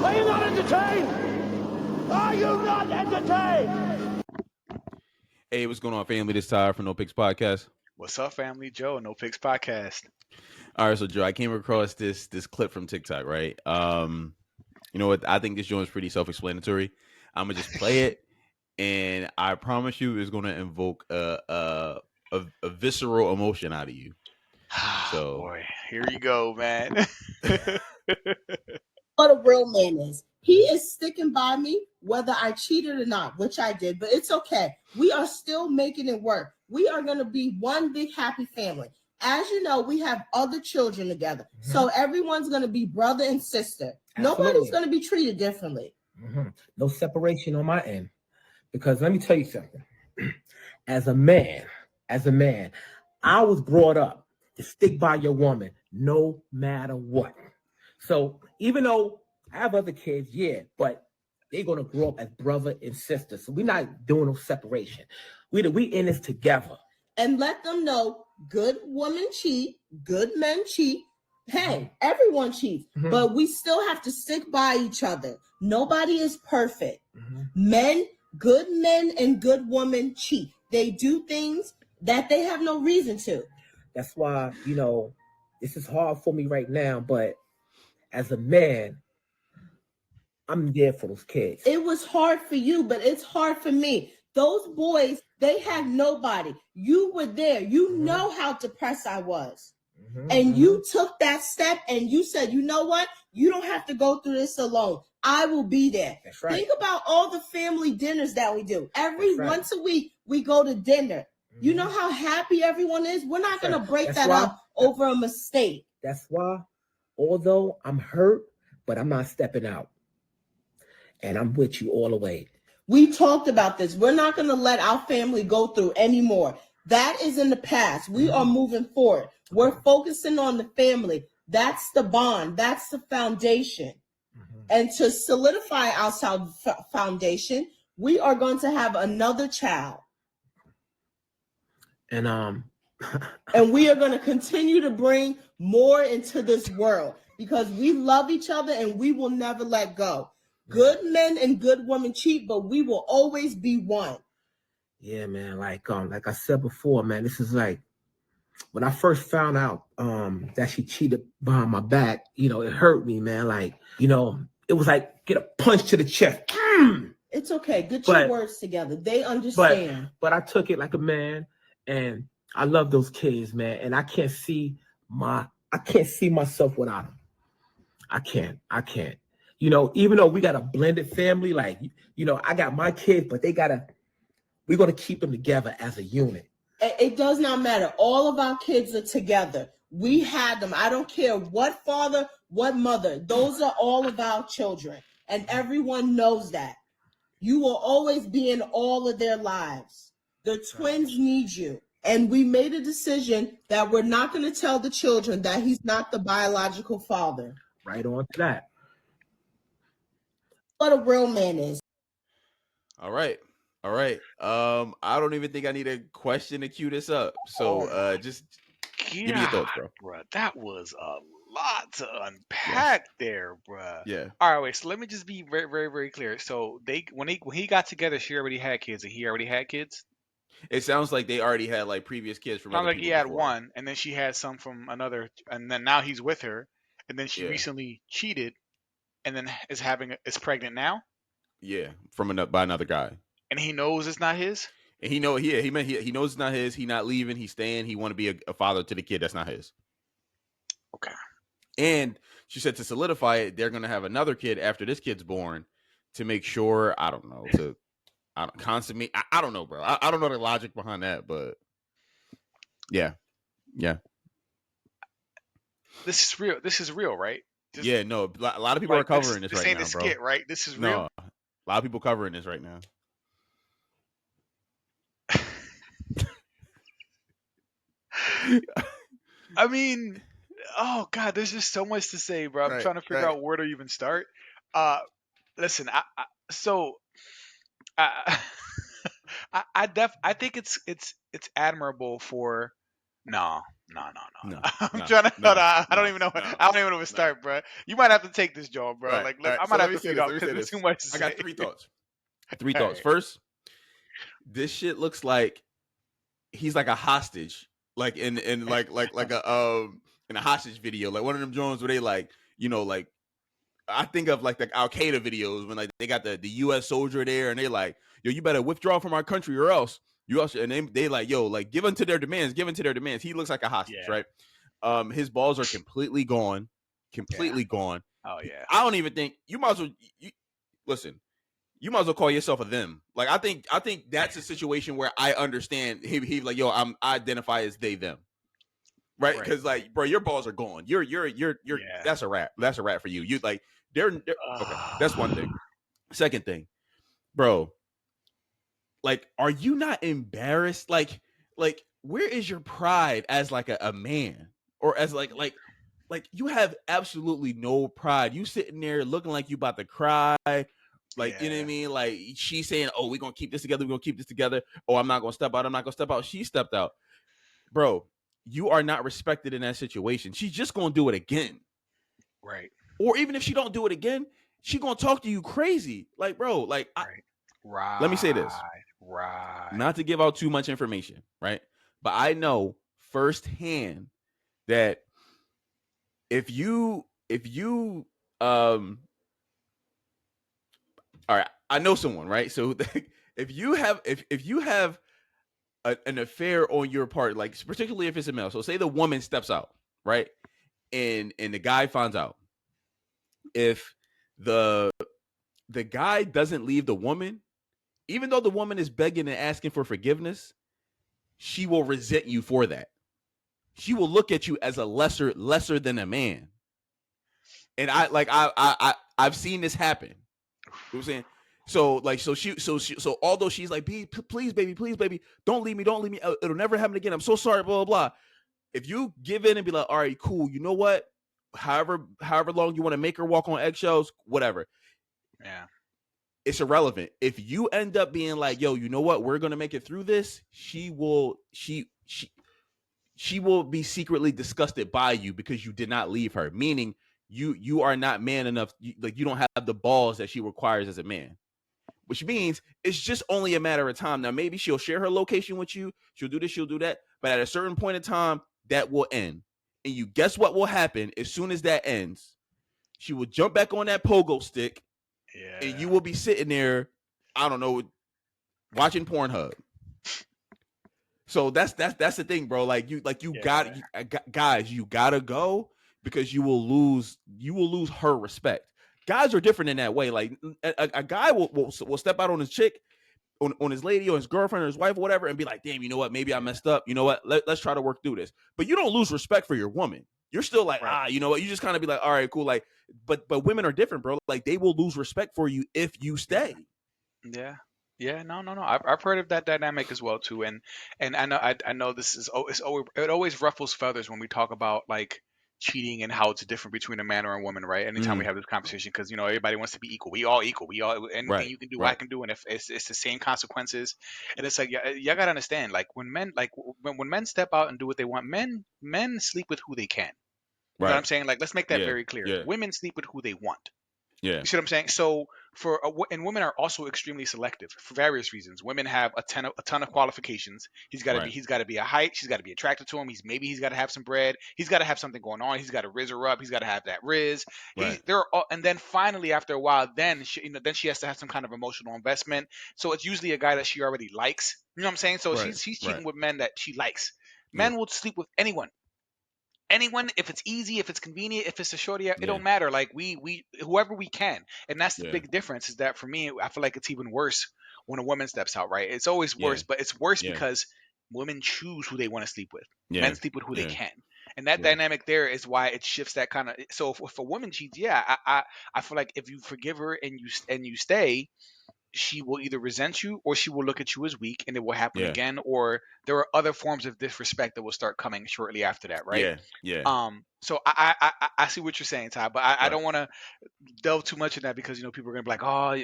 Are you not entertained? Are you not entertained? Hey, what's going on, family? This is Tyler from nopickspodcast. What's up, family? Joe, No Picks Podcast. All right, so Joe, I came across this clip from TikTok, right? You know what? I think this joint is pretty self-explanatory. I'm gonna just play it, and I promise you, it's gonna invoke a visceral emotion out of you. So, Boy, here you go, man. What a real man is. He is sticking by me whether I cheated or not, which I did, but it's okay. We are still making it work. We are going to be one big happy family. As you know, we have other children together. Mm-hmm. So everyone's going to be brother and sister. Absolutely. Nobody's going to be treated differently. Mm-hmm. No separation on my end. Because let me tell you something. As a man, I was brought up to stick by your woman no matter what. So even though I have other kids, yeah, but they're going to grow up as brother and sister. So we're not doing no separation. We in this together. And let them know good women cheat, good men cheat. Hey, everyone cheats, but we still have to stick by each other. Nobody is perfect. Good men and good women cheat. They do things that they have no reason to. That's why, this is hard for me right now, but as a man, I'm there for those kids. It was hard for you, but it's hard for me. Those boys, they had nobody. You were there. You know how depressed I was. And you took that step and you said, you know what? You don't have to go through this alone. I will be there. That's right. Think about all the family dinners that we do. Once a week, we go to dinner. You know how happy everyone is? We're not going to break that up over a mistake. That's why, although I'm hurt, but I'm not stepping out. And I'm with you all the way. We talked about this. We're not going to let our family go through anymore. That is in the past. We are moving forward. We're focusing on the family. That's the bond. That's the foundation. And to solidify our foundation, we are going to have another child. And and we are going to continue to bring more into this world because we love each other and we will never let go. Good men and good women cheat, but we will always be one. Yeah, man. Like I said before, man, this is like when I first found out that she cheated behind my back, it hurt me, man. Like, it was like get a punch to the chest. It's okay. Get your words together. They understand. But I took it like a man, and I love those kids, man. And I can't see myself without them. I can't. Even though we got a blended family, like, I got my kids, but we're going to keep them together as a unit. It does not matter. All of our kids are together. We had them. I don't care what father, what mother. Those are all of our children. And everyone knows that. You will always be in all of their lives. The twins need you. And we made a decision that we're not going to tell the children that he's not the biological father. Right on to that. What a real man is. all right. I don't even think I need a question to cue this up. So just give me your thoughts, bro. That was a lot to unpack there, bro. Yeah. All right, wait. So let me just be very, very, very clear. So when he got together, she already had kids, and he already had kids. It sounds like they already had like previous kids from. Sounds other like he people had before. one, and then she had some from another, and then now he's with her, and then she Yeah. recently cheated, and then is pregnant now. Yeah, by another guy. And he knows it's not his. And he knows it's not his. He's not leaving. He's staying. He want to be a father to the kid that's not his. Okay. And she said to solidify it, they're gonna have another kid after this kid's born to make sure. I don't know consummate. I don't know, bro. I don't know the logic behind that, but yeah. This is real. This is real, right? Yeah, no. A lot of people are covering this right now, bro. This ain't a skit, right? This is real. No, a lot of people covering this right now. I mean, oh God, there's just so much to say, bro. I'm trying to figure out where to even start. Listen, I think it's admirable for. Nah, No. No, I'm no, trying to. no, I don't no, even know. no, I don't even know where to start, bro. You might have to take this, Joe, bro. Right, Like, all right. I So might let have me to say speed this. up Let me say because there's this. too much to I say. got three thoughts. Three All thoughts. right. First, this shit looks like he's like a hostage, like in like a in a hostage video, like one of them drones where they like like I think of like the Al Qaeda videos when like they got the U.S. soldier there and they like yo you better withdraw from our country or else you also and they like yo like give unto their demands, give unto their demands. He looks like a hostage, Yeah. right? His balls are completely gone, Oh yeah. I don't even think you might as well listen. You might as well call yourself a them. Like I think that's a situation where I understand. He like yo, I identify as they them, right? Because like bro, your balls are gone. You're Yeah. that's a wrap. That's a wrap for you. You like they're okay. That's one thing. Second thing, bro. Like, are you not embarrassed? Like where is your pride as like a man or as like you have absolutely no pride. You sitting there looking like you about to cry. Like, you know what I mean? Like she's saying, oh, we're gonna keep this together, we're gonna keep this together. Oh, I'm not gonna step out, I'm not gonna step out. She stepped out. Bro, you are not respected in that situation. She's just gonna do it again. Right. Or even if she don't do it again, she gonna talk to you crazy. Like, bro, like Right. let me say this. Right. Not to give out too much information, right? But I know firsthand that if you all right, I know someone, right? So if you have an affair on your part, like particularly if it's a male, so say the woman steps out, right? And the guy finds out. If the guy doesn't leave the woman, even though the woman is begging and asking for forgiveness, she will resent you for that. She will look at you as a lesser than a man. And I've seen this happen. You know what I'm saying? So like so although she's like, please baby, don't leave me, it'll never happen again, I'm so sorry, blah blah blah. If you give in and be like, all right, cool, you know what, however long you want to make her walk on eggshells, whatever, Yeah. it's irrelevant. If you end up being like, yo, you know what, we're gonna make it through this, she will be secretly disgusted by you because you did not leave her, meaning you are not man enough, like you don't have the balls that she requires as a man, which means it's just only a matter of time. Now maybe she'll share her location with you, she'll do this, she'll do that, but at a certain point in time that will end. And you guess what will happen as soon as that ends? She will jump back on that pogo stick, and you will be sitting there, I don't know, watching Pornhub. So that's the thing, bro. Like you got guys, you gotta go because you will lose her respect. Guys are different in that way. Like a guy will step out on his chick, on his lady or his girlfriend or his wife or whatever, and be like, damn, you know what? Maybe I messed up. You know what? Let's try to work through this. But you don't lose respect for your woman. You're still like, you know what? You just kind of be like, all right, cool. Like, but women are different, bro. Like they will lose respect for you if you stay. Yeah, no. I've heard of that dynamic as well too, and I know this is it always ruffles feathers when we talk about like cheating and how it's different between a man or a woman, right? Anytime we have this conversation, because everybody wants to be equal. We all equal. We all anything you can do, I can do, and if it's the same consequences, and it's like y'all gotta understand, like when men when men step out and do what they want, men sleep with who they can. You know what I'm saying? Like let's make that very clear. Yeah. Women sleep with who they want. Yeah. You see what I'm saying? So and women are also extremely selective for various reasons. Women have a ton of qualifications. He's got to be a height. She's got to be attracted to him. He's got to have some bread. He's got to have something going on. He's got to rizz her up. He's got to have that rizz. And then finally after a while, then she has to have some kind of emotional investment. So it's usually a guy that she already likes. You know what I'm saying? So she's cheating with men that she likes. Men will sleep with anyone, if it's easy, if it's convenient, if it's a shorty, it don't matter. Like we whoever we can. And that's the big difference, is that for me, I feel like it's even worse when a woman steps out, right? It's always worse, but it's worse because women choose who they want to sleep with. Men sleep with who they can. And that dynamic there is why it shifts that kind of. So if a woman cheats, I feel like if you forgive her and you stay, she will either resent you or she will look at you as weak, and it will happen again, or there are other forms of disrespect that will start coming shortly after that, right? So I see what you're saying, Ty, but I don't want to delve too much in that because people are gonna be like, oh,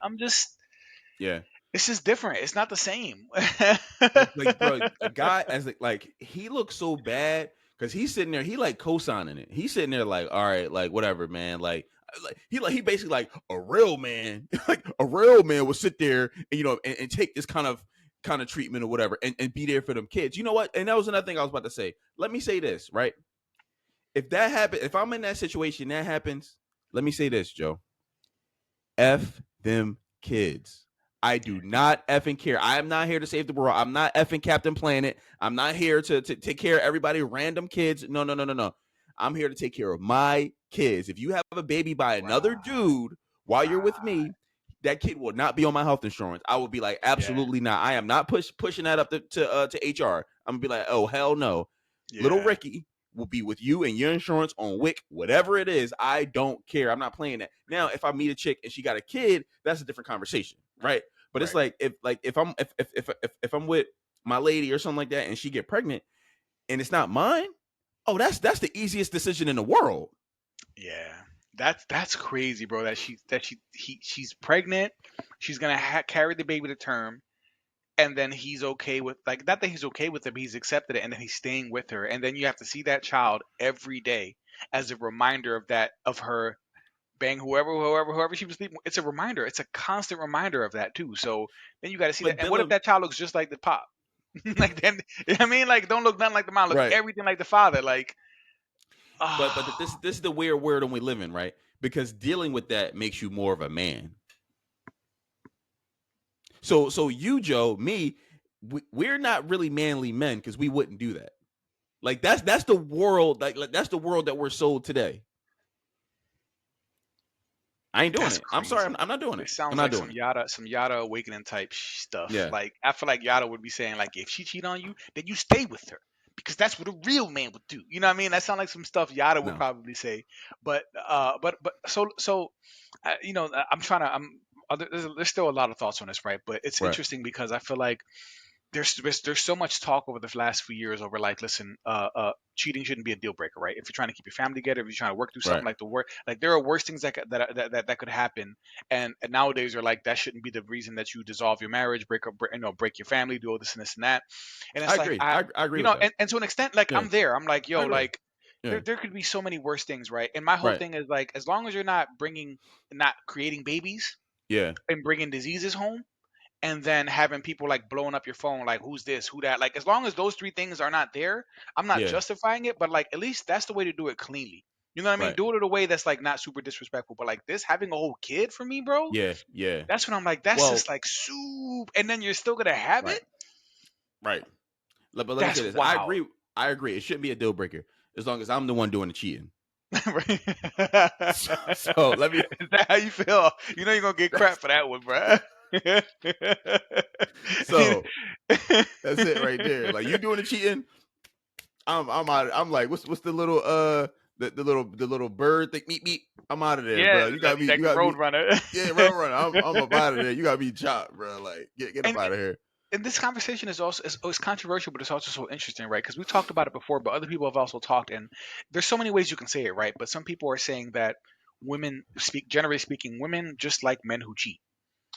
I'm just It's just different. It's not the same. Like, bro, a guy as like he looks so bad because he's sitting there, he like co-signing it. He's sitting there like, all right, like whatever, man. He basically like a real man, like a real man would sit there and and take this kind of treatment or whatever and be there for them kids. You know what? And that was another thing I was about to say. Let me say this, right? If that happens, if I'm in that situation, that happens, let me say this, Joe. F them kids. I do not effing care. I am not here to save the world. I'm not effing Captain Planet. I'm not here to take care of everybody, random kids. No. I'm here to take care of my kids. If you have a baby by another dude while you're with me, that kid will not be on my health insurance. I will be like, absolutely not. I am not pushing that up to HR. I'm gonna be like, oh hell no. Little Ricky will be with you and your insurance on WIC, whatever it is. I don't care. I'm not playing that. Now, if I meet a chick and she got a kid, that's a different conversation, right? But it's like if I'm with my lady or something like that and she get pregnant and it's not mine, oh, that's the easiest decision in the world. Yeah. That's crazy, bro. She's pregnant. She's gonna carry the baby to term, and then he's okay with, like, not that he's okay with it, but he's accepted it, and then he's staying with her, and then you have to see that child every day as a reminder of her bang whoever she was sleeping with. It's a reminder. It's a constant reminder of that too. So then you got to see that. And what if that child looks just like the pop? Like, then, you know what I mean, like, don't look nothing like the mom, look everything like the father. Like, but this is the weird world we live in, right? Because dealing with that makes you more of a man. So you, Joe, me, we're not really manly men because we wouldn't do that. Like that's the world, like that's the world that we're sold today. I ain't doing it. I'm sorry, I'm not doing it. It sounds I'm not like doing some Yada awakening type stuff. Yeah. Like, I feel like Yada would be saying, like, if she cheat on you, then you stay with her, because that's what a real man would do. You know what I mean? That sounds like some stuff Yada would probably say. But I'm trying to. There's still a lot of thoughts on this, right? But it's interesting because I feel like there's so much talk over the last few years over, like, listen, cheating shouldn't be a deal breaker, right? If you're trying to keep your family together, if you're trying to work through something, like the work, like, there are worse things that could happen, and nowadays are like, that shouldn't be the reason that you dissolve your marriage, break your family, do all this and this and that. And it's agree. I agree. And to an extent, like, I'm there. I'm like, yo, like, there could be so many worse things, right? And my whole thing is, like, as long as you're not creating babies, and bringing diseases home, and then having people, like, blowing up your phone, like, who's this, who that, like, as long as those three things are not there, I'm not justifying it, but, like, at least that's the way to do it cleanly. You know what I mean? Do it in a way that's, like, not super disrespectful, but, like, this, having a whole kid for me, bro. Yeah. That's when I'm like, that's just, like, soup, and then you're still gonna have it. Right. But let me say this. Wild. I agree. It shouldn't be a deal breaker as long as I'm the one doing the cheating. so let me. Is that how you feel? You know you're gonna get crap for that one, bro. So that's it right there. Like, you doing the cheating, I'm out. I'm like, what's the little the little bird thing? Meet. I'm out of there, bro. You got me. Road runner. Yeah, road runner. I'm up out of there. You got me chopped, bro. Like, get up out of here. And this conversation is also it's controversial, but it's also so interesting, right? Because we've talked about it before, but other people have also talked, and there's so many ways you can say it, right? But some people are saying that generally speaking, women just like men who cheat.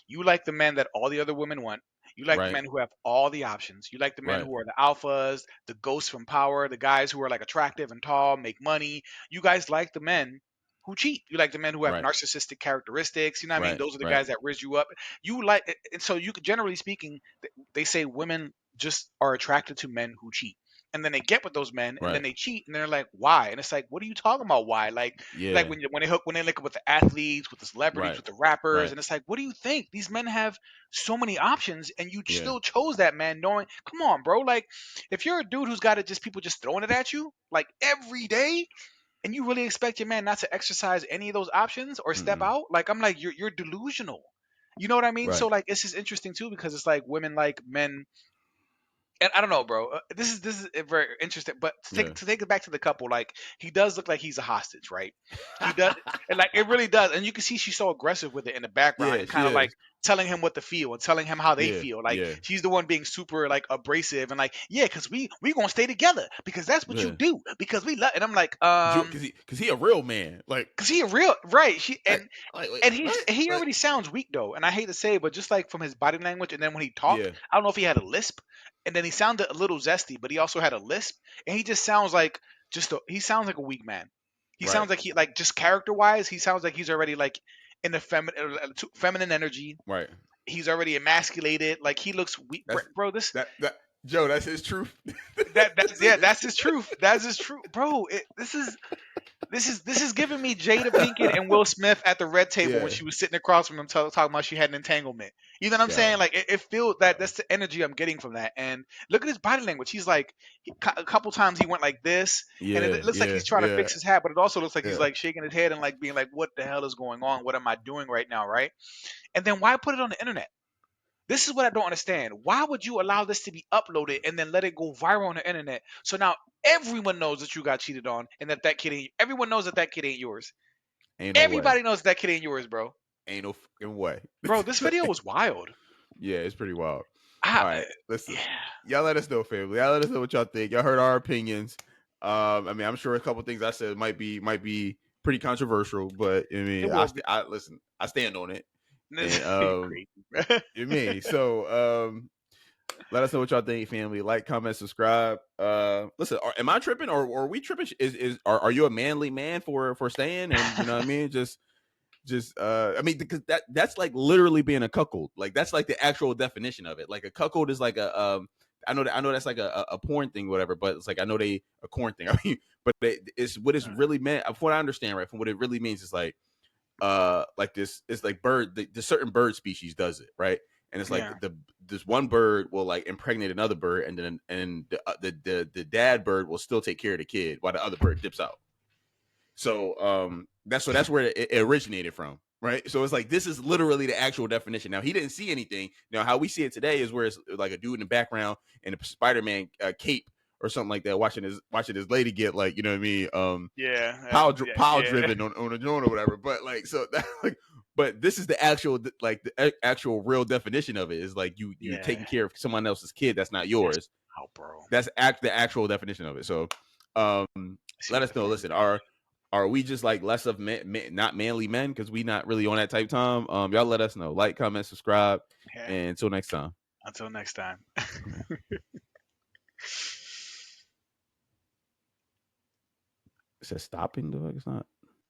You like the men that all the other women want. You like the men who have all the options. You like the men who are the alphas, the ghosts from power, the guys who are, like, attractive and tall, make money. You guys like the men who cheat. You like the men who have narcissistic characteristics. You know what I mean? Those are the guys that riz you up. You like, and so you, generally speaking, they say women just are attracted to men who cheat. And then they get with those men, and then they cheat, and they're like, "Why?" And it's like, "What are you talking about? Why?" Like when they link up with the athletes, with the celebrities, with the rappers, and it's like, "What do you think? These men have so many options, and you still chose that man, knowing, come on, bro. Like, if you're a dude who's got people just throwing it at you, like, every day, and you really expect your man not to exercise any of those options or step out, like, I'm like, you're delusional. You know what I mean? So, like, it's just interesting too, because it's like women like men. And I don't know, bro. This is very interesting. But to take it back to the couple, like, he does look like he's a hostage, right? He does, and, like, it really does. And you can see she's so aggressive with it in the background, and kind of like telling him what to feel and telling him how they Yeah, feel. Like yeah. she's the one being super like abrasive and like, yeah, because we gonna stay together because that's what you Yeah. do because we love. And I'm like, Because he a real man. Like, because he a real right. And what? he Like, already sounds weak though, and I hate to say it, but just like from his body language, and then when he talked, yeah, I don't know if he had a lisp, and then he sounded a little zesty, but he also had a lisp, and he just sounds like he sounds like a weak man. He right, sounds like he like just character wise, he sounds like he's already like in the feminine energy. right. He's already emasculated. Like he looks weak, That's bro. This that Joe. That's his truth. that's his truth. That's his truth, bro. This is giving me Jada Pinkett and Will Smith at the red table when Yeah. she was sitting across from them talking about she had an entanglement. You know what I'm Yo, saying? Like it feels that's the energy I'm getting from that. And look at his body language. He's like a couple times he went like this, and yeah, it looks like yeah, he's trying to yeah, fix his hat, but it also looks like he's yeah. like shaking his head and like being like, "What the hell is going on? What am I doing right now?" Right? And then why put it on the internet? This is what I don't understand. Why would you allow this to be uploaded and then let it go viral on the internet? So now everyone knows that you got cheated on and that kid ain't. Everyone knows that kid ain't yours. Ain't no way. Everybody knows that kid ain't yours, bro. Ain't no fucking way. Bro, this video was wild. Yeah, it's pretty wild. I, All right, listen. yeah. Y'all let us know, family. Y'all let us know what y'all think. Y'all heard our opinions. I mean, I'm sure a couple things I said might be pretty controversial, but I mean, It will be. I listen. I stand on it. This And crazy, bro. you mean so? Let us know what y'all think, family. Like, comment, subscribe. Listen, am I tripping or are we tripping? Are you a manly man for staying? And you know what I mean? Just I mean, because that's like literally being a cuckold. Like that's like the actual definition of it. Like a cuckold is like a I know that's like a porn thing, whatever. But it's like I know a corn thing. I mean, but it's what it's really meant. From what I understand, right? From what it really means is like this. It's like the certain bird species does it, right? And it's like Yeah. this one bird will like impregnate another bird, and then the dad bird will still take care of the kid while the other bird dips out. So that's where it originated from, right? So it's like this is literally the actual definition. Now he didn't see anything. Now how we see it today is where it's like a dude in the background in a Spider-Man cape or something like that, watching his lady get like, you know what I mean, pile driven on a joint or whatever. But like so that like, but this is the actual like the actual real definition of it is like you taking care of someone else's kid that's not yours. Oh, bro. That's the actual definition of it. So let us know. Listen, are we just like less of not manly men because we not really on that type time? Y'all let us know. Like, comment, subscribe, and until next time. Until next time. It says stopping, though. It's not.